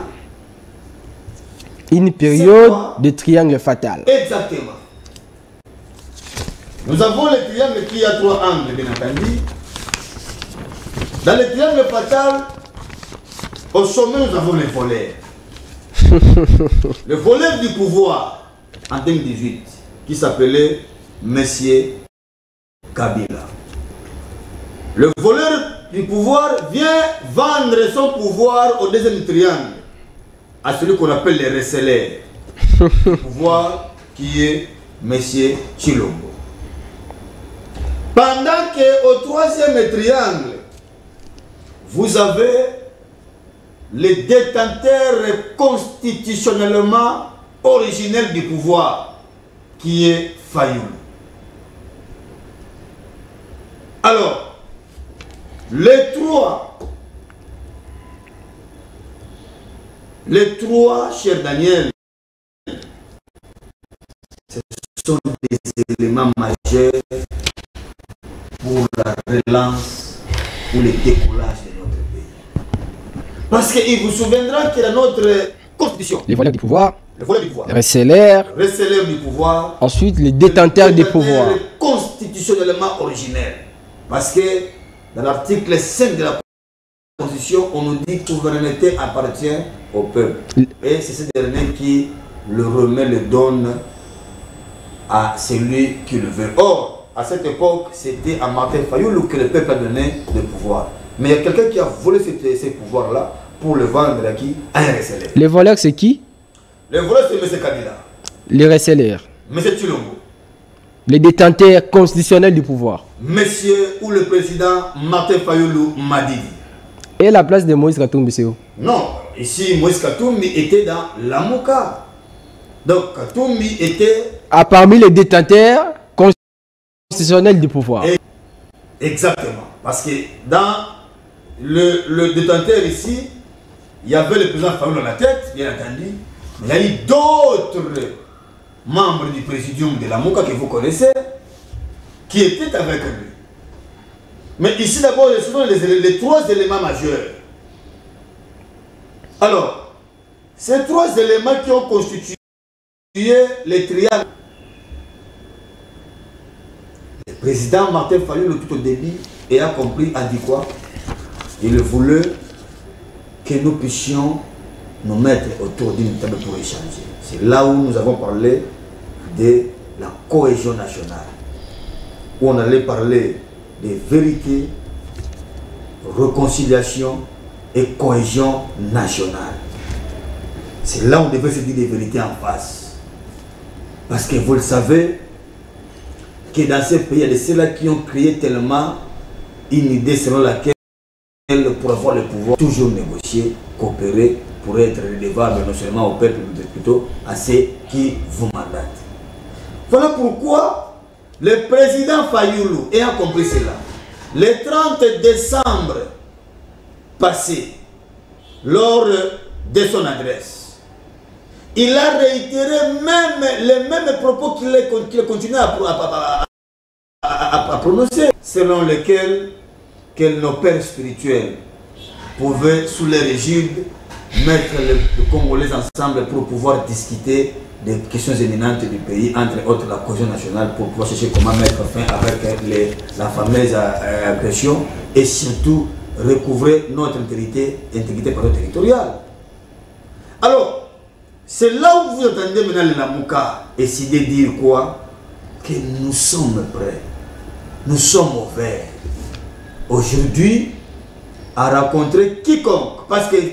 Une période de triangle fatal. Exactement. Nous avons le triangle qui a 3 angles, bien entendu. Dans le triangle fatal, au sommet, nous avons les voleurs. Le voleur du pouvoir en 2018, qui s'appelait Monsieur Kabila. Le voleur du pouvoir vient vendre son pouvoir au deuxième triangle, à celui qu'on appelle les receleurs. Le pouvoir qui est Monsieur Tshilombo. Pendant qu'au troisième triangle, vous avez les détenteurs constitutionnellement originels du pouvoir, qui est Fayoulou. Alors, les trois, cher Daniel, ce sont des éléments majeurs pour la relance ou le décollage de notre pays. Parce qu'il vous souviendra que dans notre constitution, Les voleurs du pouvoir, les voleurs du pouvoir, les receleurs, du pouvoir, ensuite les détenteurs des pouvoirs. Constitutionnellement originel. Parce que dans l'article 5 de la Constitution, on nous dit que la souveraineté appartient au peuple. Et c'est ce dernier qui le remet, le donne à celui qui le veut. Or, à cette époque, c'était à Martin Fayoulou que le peuple a donné le pouvoir. Mais il y a quelqu'un qui a volé ces pouvoirs-là pour le vendre à qui? À un receleur. Les voleurs, c'est qui? Les voleurs, c'est M. Kabila. Les receleurs. M. Tshilombo. Les détenteurs constitutionnels du pouvoir. Monsieur ou le président Martin Fayoulou Madidi. Et la place de Moïse Katumbi, c'est où? Non, ici Moïse Katumbi était dans l'Amouka. Donc Katumbi était... Parmi les détenteurs constitutionnels du pouvoir. Exactement. Parce que dans le détenteur ici, il y avait le président Fayoulou à la tête, bien entendu. Mais il y a eu d'autres membres du présidium de l'Amouka que vous connaissez, qui étaient avec lui. Mais ici d'abord, ce sont les 3 éléments majeurs. Alors, ces 3 éléments qui ont constitué les triangles. Le président Martin Fayoulou, tout au début, a compris, a dit quoi? Il voulait que nous puissions nous mettre autour d'une table pour échanger. C'est là où nous avons parlé de la cohésion nationale, où on allait parler de vérité, réconciliation et cohésion nationale. C'est là où on devait se dire des vérités en face. Parce que vous le savez, que dans ces pays, il y a des ceux-là qui ont créé tellement une idée selon laquelle, pour avoir le pouvoir, toujours négocier, coopérer, pour être redevable non seulement au peuple, mais plutôt à ceux qui vous mandatent. Voilà pourquoi le président Fayoulou a compris cela. Le 30 décembre passé, lors de son adresse, il a réitéré les mêmes propos qu'il continue à prononcer, selon lesquels que nos pères spirituels pouvaient, sous les rigides, mettre les Congolais ensemble pour pouvoir discuter des questions éminentes du pays, entre autres la cohésion nationale, pour pouvoir chercher comment mettre fin avec la fameuse agression et surtout recouvrer notre intégrité territoriale. Alors, c'est là où vous entendez maintenant les Namouka essayer de dire quoi? Que nous sommes prêts, nous sommes ouverts aujourd'hui à rencontrer quiconque, parce qu'il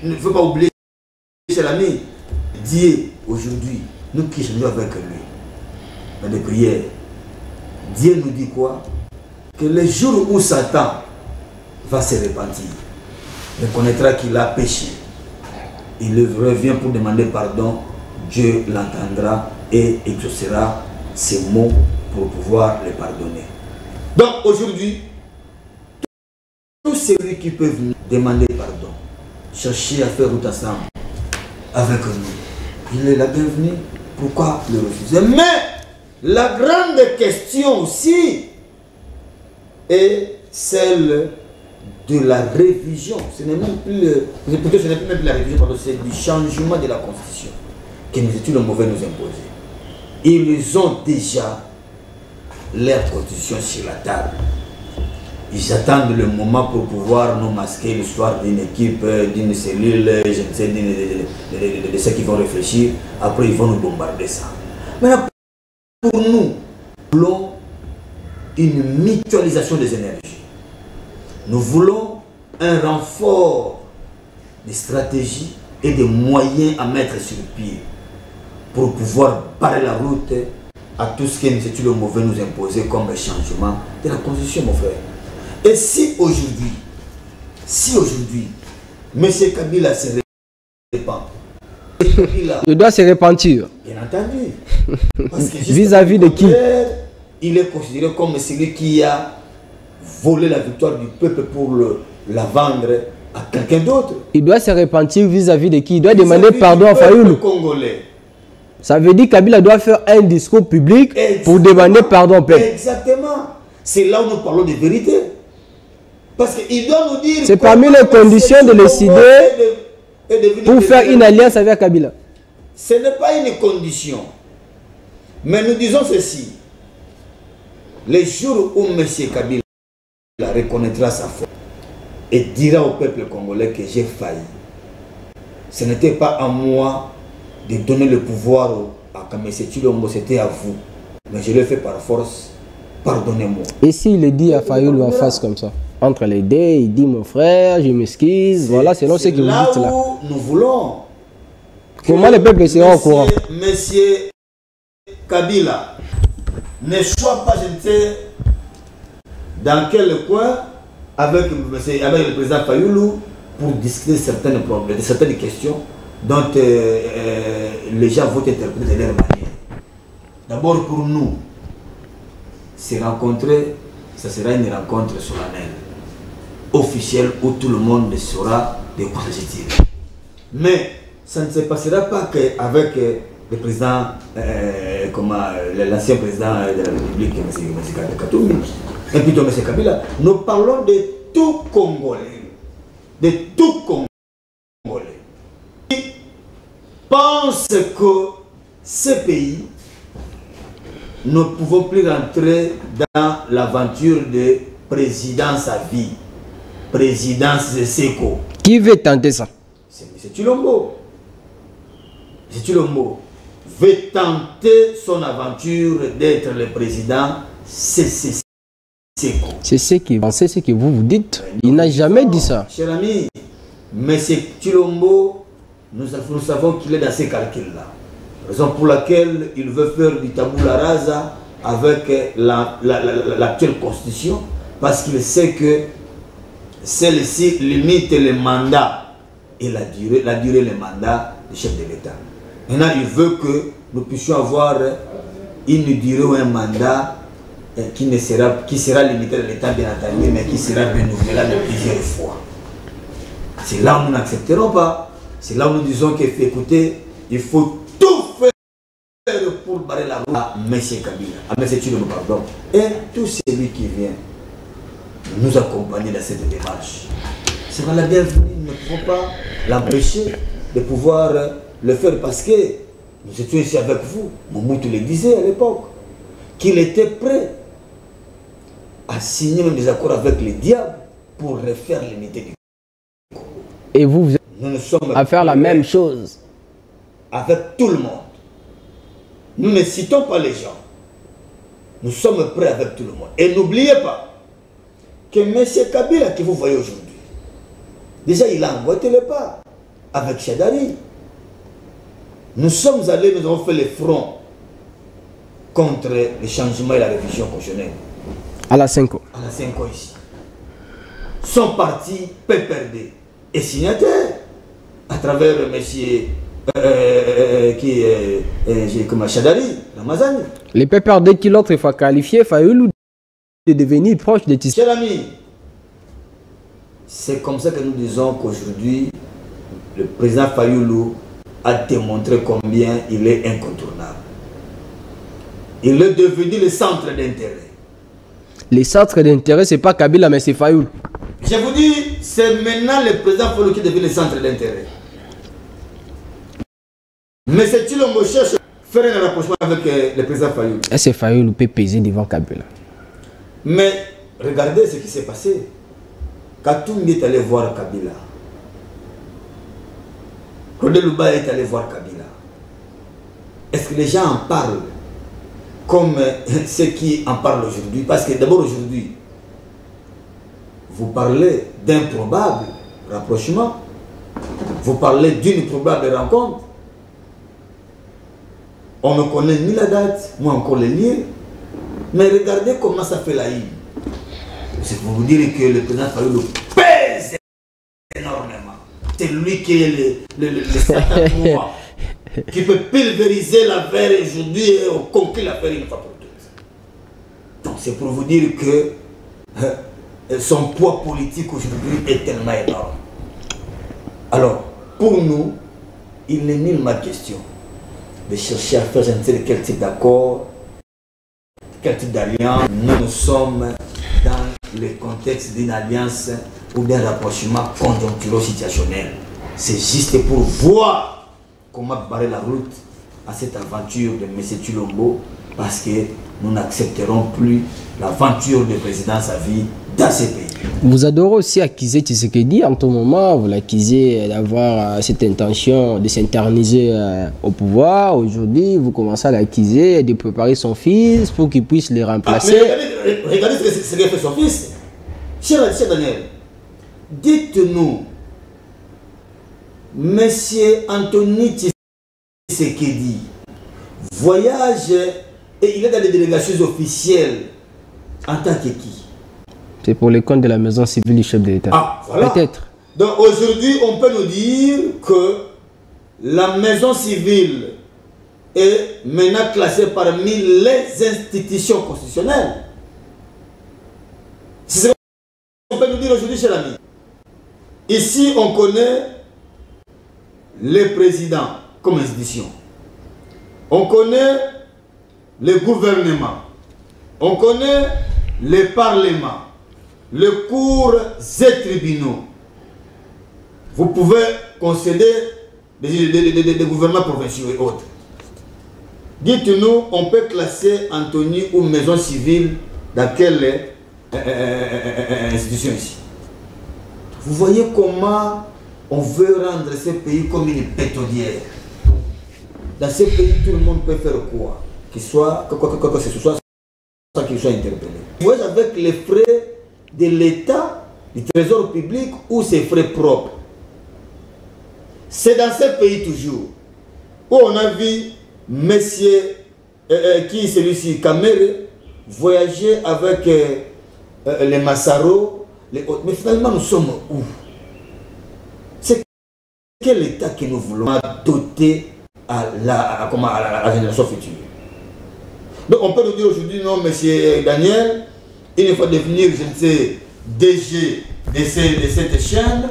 ne faut pas oublier, cher ami, Dieu aujourd'hui nous qui sommes avec lui, dans des prières, Dieu nous dit quoi? Que le jour où Satan va se repentir, reconnaîtra qu'il a péché, il revient pour demander pardon, Dieu l'entendra et exaucera ses mots pour pouvoir les pardonner. Donc aujourd'hui, tous ceux qui peuvent nous demander pardon, chercher à faire route ensemble avec nous, il est la bienvenue. Pourquoi le refuser? Mais la grande question aussi est celle de la révision. Ce n'est même plus la révision, pardon, c'est du changement de la constitution que nous étions le mauvais nous imposer. Ils ont déjà leur constitution sur la table. Ils attendent le moment pour pouvoir nous masquer l'histoire d'une équipe, d'une cellule, je ne sais, de ceux qui vont réfléchir. Après, ils vont nous bombarder ça. Maintenant, pour nous, nous voulons une mutualisation des énergies. Nous voulons un renfort des stratégies et des moyens à mettre sur pied pour pouvoir barrer la route à tout ce que nous étions le mauvais nous imposer comme changement de la constitution, mon frère. Et si aujourd'hui, M. Kabila se répand, il doit se repentir. Bien entendu. Parce que vis-à-vis de qui? Il est considéré comme celui qui a volé la victoire du peuple pour la vendre à quelqu'un d'autre. Il doit se repentir vis-à-vis de qui? Il doit demander pardon à Fayoulou. Congolais. Ça veut dire que Kabila doit faire un discours public pour demander pardon au peuple. Exactement. C'est là où nous parlons de vérité. Parce qu'il doit nous dire... C'est parmi les conditions de décider pour faire une alliance avec Kabila. Ce n'est pas une condition. Mais nous disons ceci. Les jours où M. Kabila reconnaîtra sa faute et dira au peuple congolais que j'ai failli, ce n'était pas à moi de donner le pouvoir à Kamese Tshilombo, c'était à vous. Mais je l'ai fait par force. Pardonnez-moi. Et s'il dit à Fayoulou en face comme ça, entre les deux, il dit mon frère, je m'excuse, voilà, selon ce que vous dites là. Là où nous voulons. Comment le peuple sera au courant? Monsieur Kabila ne soit pas, je ne sais dans quel coin, avec le président Fayoulou pour discuter certaines problèmes, certaines questions dont les gens vont interpréter de leur manière. D'abord pour nous, se rencontrer, ça sera une rencontre solennelle, officielle, où tout le monde saura de quoi s'agit-il. Mais ça ne se passera pas qu'avec le président, l'ancien président de la République, M. Katoumi, et plutôt M. Kabila. Nous parlons de tout Congolais, de tout Congolais, qui pensent que ce pays, nous ne pouvons plus rentrer dans l'aventure de présidence à vie, présidence de Seko. Qui veut tenter ça? C'est M. Tshilombo. M. Tshilombo veut tenter son aventure d'être le président Seko. C'est ce que vous dites. Il n'a jamais dit ça. Cher ami, M. Tshilombo, nous savons qu'il est dans ces calculs-là. Raison pour laquelle il veut faire du tabula rasa avec l'actuelle constitution, parce qu'il sait que celle-ci limite le mandat et la durée le mandat du chef de l'État. Maintenant, il veut que nous puissions avoir une durée ou un mandat qui sera limité dans l'État, bien entendu, mais qui sera renouvelable plusieurs fois. C'est là où nous n'accepterons pas. C'est là où nous disons qu'écoutez, il faut tout faire pour barrer la route à M. Kabila, à M. Tshilombo, pardon, et tout celui qui vient nous accompagner dans cette démarche sera la bienvenue. Nous ne pouvons pas l'empêcher de pouvoir le faire parce que nous étions ici avec vous. Mobutu le disait à l'époque qu'il était prêt à signer même des accords avec les diables pour refaire l'unité du Congo. Et vous nous sommes à faire la même chose avec tout le monde. Nous ne citons pas les gens. Nous sommes prêts avec tout le monde. Et n'oubliez pas que M. Kabila que vous voyez aujourd'hui, déjà il a emboîté le pas avec Chadari. Nous sommes allés, nous avons fait le front contre le changement et la révision constitutionnelle. À la 5 ans. À la 5 ans ici. Son parti PPRD est signataire à travers monsieur qui est comme Chadari, Ramazani. Les PPRD qui l'autre fois qualifié, Fayoulou de devenir proche de Tissé. Cher ami, c'est comme ça que nous disons qu'aujourd'hui, le président Fayoulou a démontré combien il est incontournable. Il est devenu le centre d'intérêt. Les centres d'intérêt, ce n'est pas Kabila, mais c'est Fayoulou. Je vous dis, c'est maintenant le président Fayoulou qui devient le centre d'intérêt. Mais c'est il on cherche faire un rapprochement avec le président Fayoulou. Est-ce que Fayoulou peut peser devant Kabila? Mais regardez ce qui s'est passé. Katoum est allé voir Kabila. Claude Louba est allé voir Kabila. Est-ce que les gens en parlent comme ceux qui en parlent aujourd'hui? Parce que d'abord aujourd'hui, vous parlez d'un probable rapprochement, vous parlez d'une probable rencontre. On ne connaît ni la date, moi encore les lieux. Mais regardez comment ça fait la hymne. C'est pour vous dire que le président Fayoulou pèse énormément. C'est lui qui est le Satan qui peut pulvériser l'affaire aujourd'hui et conquérir l'affaire une fois pour toutes. Donc c'est pour vous dire que son poids politique aujourd'hui est tellement énorme. Alors, pour nous, il n'est nullement question de chercher à faire je ne sais quel type d'accord, quel type d'alliance. Nous sommes dans le contexte d'une alliance ou d'un rapprochement conjoncturel situationnel. C'est juste pour voir comment barrer la route à cette aventure de M. Tshilombo, parce que nous n'accepterons plus l'aventure de présidence à vie dans ces pays. Vous adorez aussi accuser Tshisekedi en tout moment, vous l'accusez d'avoir cette intention de s'interniser au pouvoir. Aujourd'hui, vous commencez à l'accuser de préparer son fils pour qu'il puisse le remplacer. Regardez ce qu'a fait son fils. Cher Daniel, dites-nous, Monsieur Anthony Tshisekedi voyage et il est dans les délégations officielles en tant que qui? C'est pour les comptes de la maison civile du chef de l'État. Ah, voilà. Peut-être. Donc aujourd'hui, on peut nous dire que la maison civile est maintenant classée parmi les institutions constitutionnelles. C'est ce qu'on peut nous dire aujourd'hui, cher ami. Ici, on connaît le président comme institution. On connaît le gouvernement. On connaît le parlement, le cours et tribunaux. Vous pouvez concéder des gouvernements provinciaux et autres. Dites-nous, on peut classer Anthony ou maison civile dans quelle institution ici? Vous voyez comment on veut rendre ce pays comme une pétrolière. Dans ce pays, tout le monde peut faire quoi? Qu'il soit, que ce soit sans qu'il soit interpellé. Vous voyez, avec les frais de l'État, du trésor public ou ses frais propres. C'est dans ce pays toujours où on a vu monsieur, qui est celui-ci, Kamere, voyager avec les Massaro, les autres. Mais finalement, nous sommes où? C'est quel État que nous voulons doter à la génération future? Donc on peut nous dire aujourd'hui, non, monsieur Daniel, il faut devenir, je ne sais, DG de cette chaîne,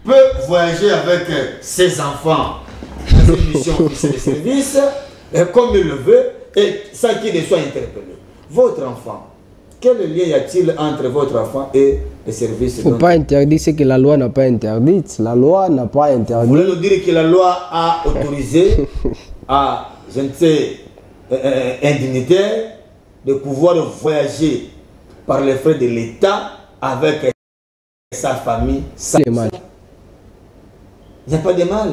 peut voyager avec ses enfants dans une mission de service, comme il le veut, et sans qu'il ne soit interpellé. Votre enfant, quel lien y a-t-il entre votre enfant et les services? Il ne faut pas interdire ce que la loi n'a pas interdit. La loi n'a pas interdit. Vous voulez nous dire que la loi a autorisé à, je ne sais, un dignitaire de pouvoir voyager par les frais de l'État avec sa famille, sa mal. Il n'y a pas de mal,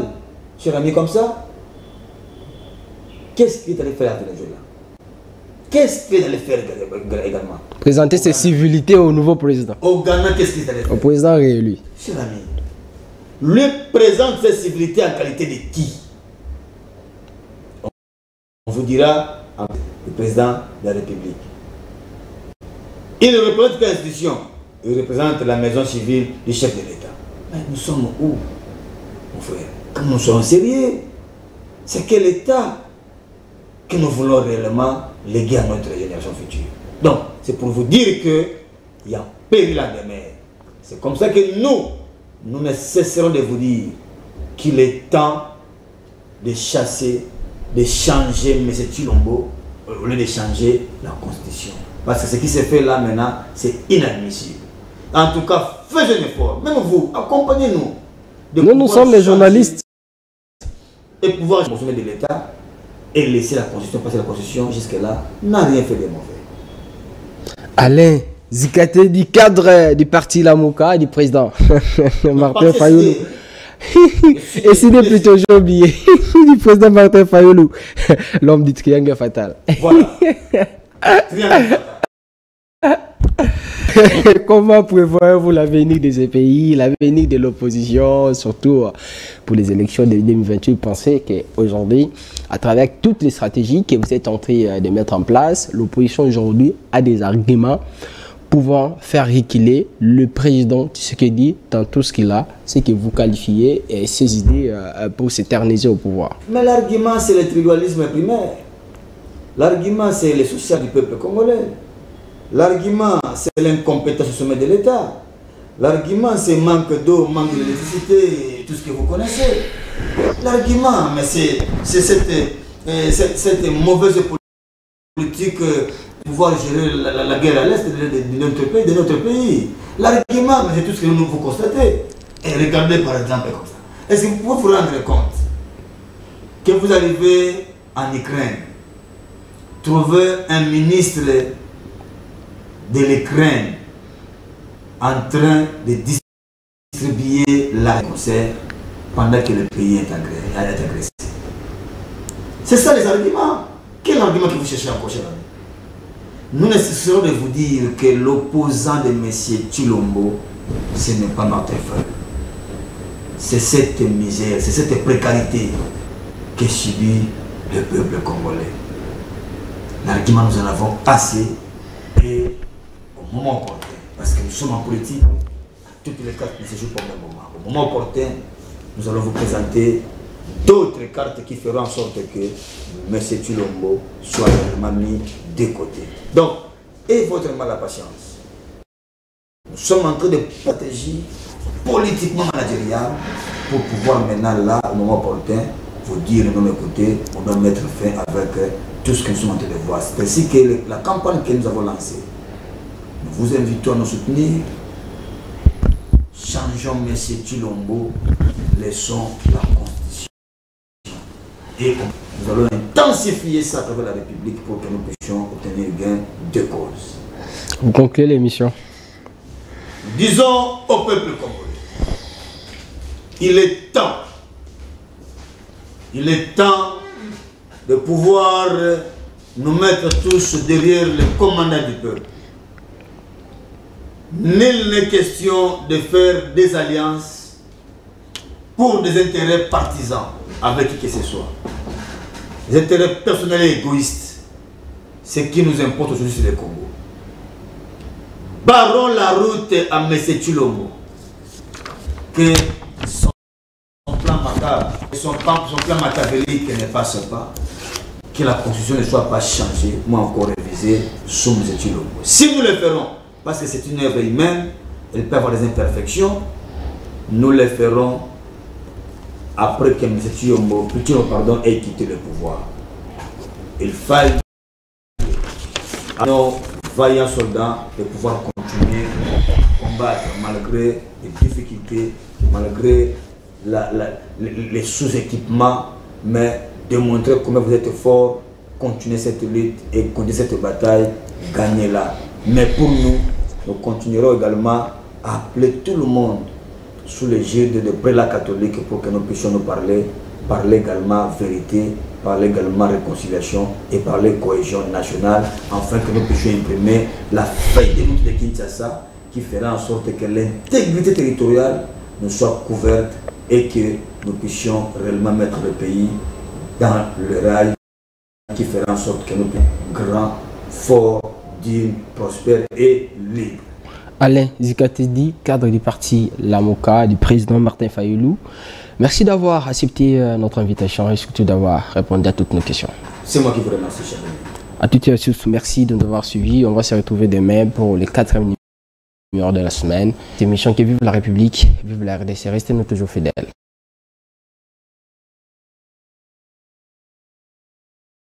cher ami, comme ça. Qu'est-ce qu'il est allé faire à Venezuela? Qu'est-ce qu'il est allé faire également? Présenter ses civilités au nouveau président. Au Ghana, qu'est-ce qu'il est allé faire? Au président réélu. Cher ami, lui présente ses civilités en qualité de qui? vous dira le président de la République. Il ne représente quelle institution? Il représente la maison civile du chef de l'État. Mais nous sommes où, mon frère? Comme nous sommes sérieux, c'est quel État que nous voulons réellement léguer à notre génération future? Donc, c'est pour vous dire qu'il y a un péril à des mers. C'est comme ça que nous ne cesserons de vous dire qu'il est temps de chasser, de changer M. Tshilombo au lieu de changer la Constitution. Parce que ce qui se fait là maintenant, c'est inadmissible. En tout cas, faites un effort. Même vous, accompagnez-nous. Nous sommes les journalistes. Et pouvoir consommer de l'État et laisser la Constitution passer. La Constitution, jusque-là, n'a rien fait de mauvais. Alain Zikate du cadre du parti Lamuka, du président Martin Fayulu. Et c'est plutôt, j'ai oublié, du président Martin Fayulu, l'homme du triangle fatal. Voilà. Triangle fatal. Comment prévoyez-vous l'avenir de ces pays, l'avenir de l'opposition, surtout pour les élections de 2028? Pensez qu'aujourd'hui, à travers toutes les stratégies que vous êtes en train de mettre en place, l'opposition aujourd'hui a des arguments pouvant faire reculer le président Tshisekedi dans tout ce qu'il a, ce que vous qualifiez et ses idées pour s'éterniser au pouvoir. Mais l'argument, c'est le tribalisme primaire. L'argument, c'est le social du peuple congolais. L'argument, c'est l'incompétence au sommet de l'État. L'argument, c'est manque d'eau, manque d'électricité, tout ce que vous connaissez. L'argument, mais c'est cette mauvaise politique pour pouvoir gérer la guerre à l'est de notre pays. L'argument, mais c'est tout ce que nous vous constatez. Et regardez par exemple comme ça. Est-ce que vous pouvez vous rendre compte que vous arrivez en Ukraine, trouver un ministre de l'Ukraine en train de distribuer la concert pendant que le pays est agressé? C'est ça les arguments. Quel argument que vous cherchez encore, cher ami? Nous ne cesserons de vous dire que l'opposant de M. Tshilombo, ce n'est pas Martin Fayulu. C'est cette misère, c'est cette précarité que subit le peuple congolais. L'argument, nous en avons assez. Et au moment opportun, parce que nous sommes en politique, toutes les cartes ne se jouent pas au même moment. Au moment opportun, nous allons vous présenter d'autres cartes qui feront en sorte que M. Tshilombo soit vraiment mis de côté. Donc, ayez votre mal la patience. Nous sommes en train de protéger politiquement managérial pour pouvoir maintenant là, au moment opportun, vous dire non, écoutez, on doit mettre fin avec tout ce que nous sommes en train de voir. C'est ainsi que la campagne que nous avons lancée, nous vous invitons à nous soutenir. Changeons M. Tshilombo, laissons la Constitution. Et nous allons intensifier ça à travers la République pour que nous puissions obtenir gain de cause. Vous concluez l'émission. Disons au peuple congolais, il est temps de pouvoir nous mettre tous derrière le commandant du peuple. Nul n'est question de faire des alliances pour des intérêts partisans avec qui que ce soit. Les intérêts personnels et égoïstes, ce qui nous importe aujourd'hui sur le Congo. Barrons la route à M. Tshilombo, que son plan macabre, son plan machiavélique ne passe pas, que la Constitution ne soit pas changée, ou encore révisée sous M. Tshilombo. Si nous le ferons, parce que c'est une œuvre humaine, elle peut avoir des imperfections, nous le ferons après que M. Tshilombo ait quitté le pouvoir. Il faille à nos vaillants soldats de pouvoir continuer à combattre malgré les difficultés, malgré les sous-équipements, mais démontrer comment vous êtes fort, continuer cette lutte et continuer cette bataille, gagnez-la. Mais pour nous, nous continuerons également à appeler tout le monde sous l'égide de prélats catholiques pour que nous puissions nous parler également vérité, parler également réconciliation et parler cohésion nationale, afin que nous puissions imprimer la feuille de route de Kinshasa qui fera en sorte que l'intégrité territoriale nous soit couverte et que nous puissions réellement mettre le pays dans le rail qui fera en sorte que nous puissions grand, fort, digne, prospère et libre. Alain Zikatedi, cadre du parti Lamoka, du président Martin Fayulu. Merci d'avoir accepté notre invitation et surtout d'avoir répondu à toutes nos questions. C'est moi qui vous remercie, cher ami. À toutes et à tous, merci de nous avoir suivis. On va se retrouver demain pour le 4e numéro de la semaine. C'est émission qui Vive la République, vive la RDC, restez-nous toujours fidèles.